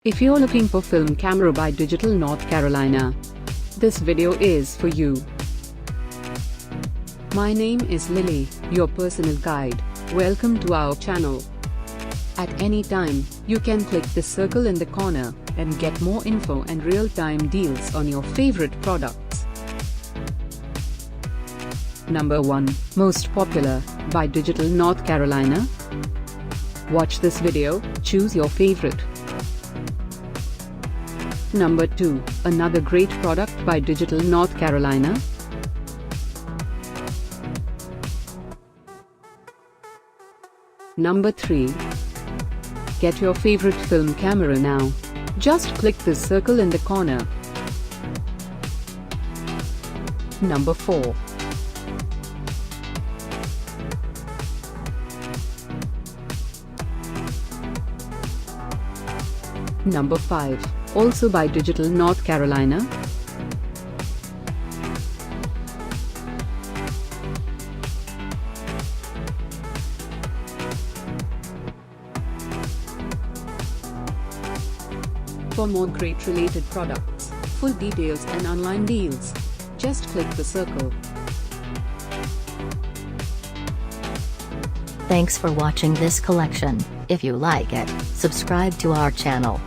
If you're looking for film camera by Digital North Carolina, this video is for you. My name is Lily, your personal guide. Welcome to our channel. At any time, you can click the circle in the corner and get more info and real-time deals on your favorite products. Number 1, Most Popular, by Digital North Carolina. Watch this video, choose your favorite. Number 2, another great product by Digital North Carolina. Number 3. Get your favorite film camera now. Just click this circle in the corner. Number 4. Number 5, also by Digital North Carolina. For more great related products, full details and online deals, just click the circle. Thanks for watching this collection. If you like it, subscribe to our channel.